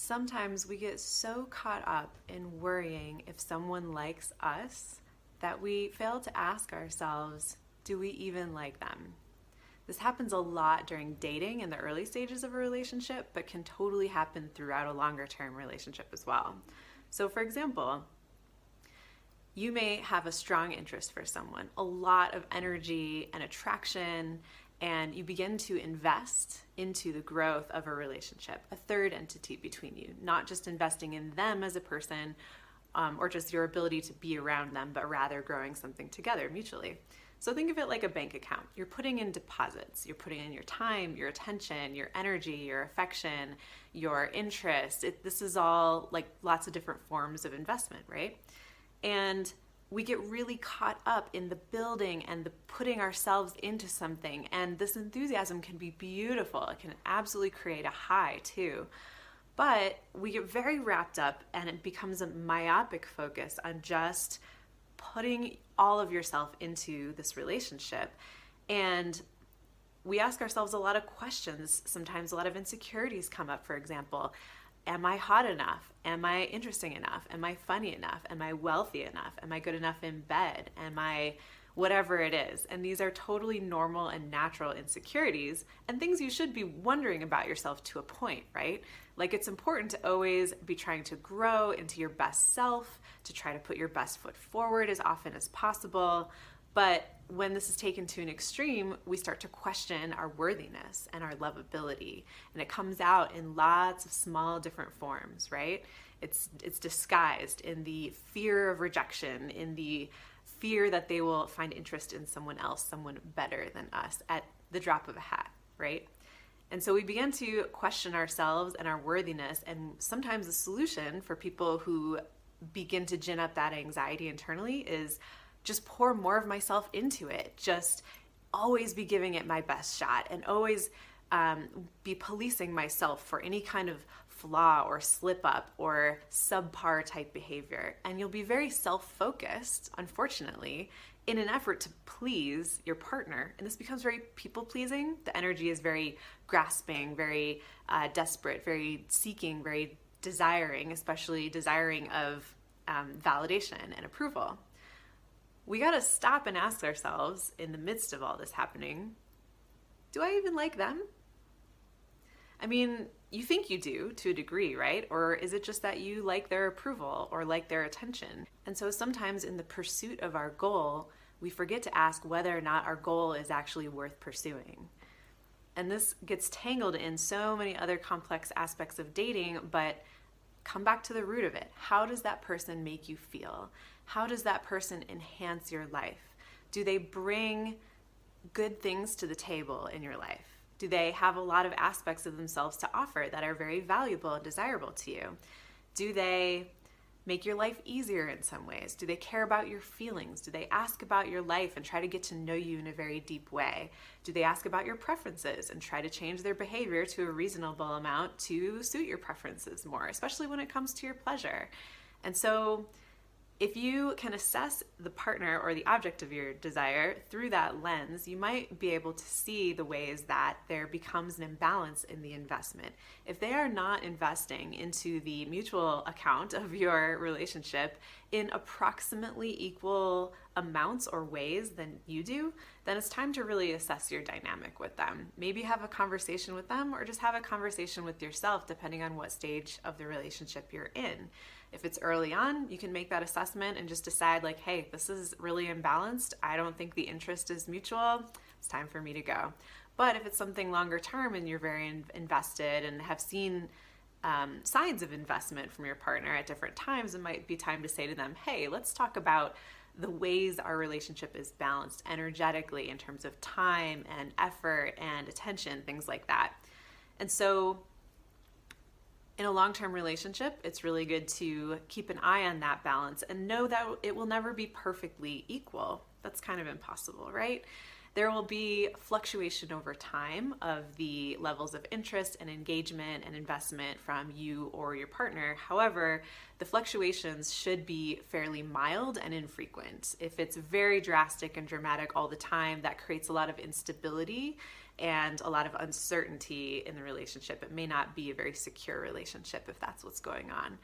Sometimes we get so caught up in worrying if someone likes us that we fail to ask ourselves, do we even like them? This happens a lot during dating in the early stages of a relationship, but can totally happen throughout a longer term relationship as well. So, for example, you may have a strong interest for someone, a lot of energy and attraction, and you begin to invest into the growth of a relationship, a third entity between you, not just investing in them as a person or just your ability to be around them, but rather growing something together mutually. So think of it like a bank account. You're putting in deposits. You're putting in your time, your attention, your energy, your affection, your interest. This is all like lots of different forms of investment, right? And we get really caught up in the building and the putting ourselves into something. And this enthusiasm can be beautiful. It can absolutely create a high too. But we get very wrapped up and it becomes a myopic focus on just putting all of yourself into this relationship. And we ask ourselves a lot of questions. Sometimes a lot of insecurities come up, for example. Am I hot enough? Am I interesting enough? Am I funny enough? Am I wealthy enough? Am I good enough in bed? Am I whatever it is? And these are totally normal and natural insecurities and things you should be wondering about yourself to a point, right? Like it's important to always be trying to grow into your best self, to try to put your best foot forward as often as possible. But when this is taken to an extreme, we start to question our worthiness and our lovability. And it comes out in lots of small different forms, right? It's disguised in the fear of rejection, in the fear that they will find interest in someone else, someone better than us at the drop of a hat, right? And so we begin to question ourselves and our worthiness. And sometimes the solution for people who begin to gin up that anxiety internally is just pour more of myself into it. Just always be giving it my best shot and always be policing myself for any kind of flaw or slip up or subpar type behavior. And you'll be very self-focused, unfortunately, in an effort to please your partner. And this becomes very people-pleasing. The energy is very grasping, very desperate, very seeking, very desiring, especially desiring of validation and approval. We gotta stop and ask ourselves in the midst of all this happening, do I even like them? I mean, you think you do to a degree, right? Or is it just that you like their approval or like their attention? And so sometimes in the pursuit of our goal, we forget to ask whether or not our goal is actually worth pursuing. And this gets tangled in so many other complex aspects of dating, but come back to the root of it. How does that person make you feel? How does that person enhance your life? Do they bring good things to the table in your life? Do they have a lot of aspects of themselves to offer that are very valuable and desirable to you? Do they make your life easier in some ways? Do they care about your feelings? Do they ask about your life and try to get to know you in a very deep way? Do they ask about your preferences and try to change their behavior to a reasonable amount to suit your preferences more, especially when it comes to your pleasure? And so if you can assess the partner or the object of your desire through that lens, you might be able to see the ways that there becomes an imbalance in the investment. If they are not investing into the mutual account of your relationship in approximately equal amounts or ways than you do, then it's time to really assess your dynamic with them. Maybe have a conversation with them or just have a conversation with yourself, depending on what stage of the relationship you're in. If it's early on, you can make that assessment and just decide like, hey, this is really imbalanced. I don't think the interest is mutual. It's time for me to go. But if it's something longer term and you're very invested and have seen signs of investment from your partner at different times, it might be time to say to them, hey, let's talk about the ways our relationship is balanced energetically in terms of time and effort and attention, things like that. And so in a long-term relationship, it's really good to keep an eye on that balance and know that it will never be perfectly equal. That's kind of impossible, right? There will be fluctuation over time of the levels of interest and engagement and investment from you or your partner. However, the fluctuations should be fairly mild and infrequent. If it's very drastic and dramatic all the time, that creates a lot of instability and a lot of uncertainty in the relationship. It may not be a very secure relationship if that's what's going on.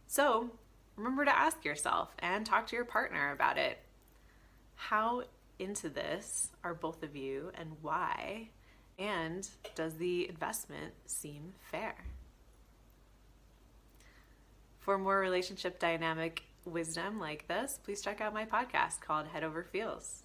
So remember to ask yourself and talk to your partner about it. How into this are both of you and why? And does the investment seem fair? For more relationship dynamic wisdom like this, please check out my podcast called Head Over Feels.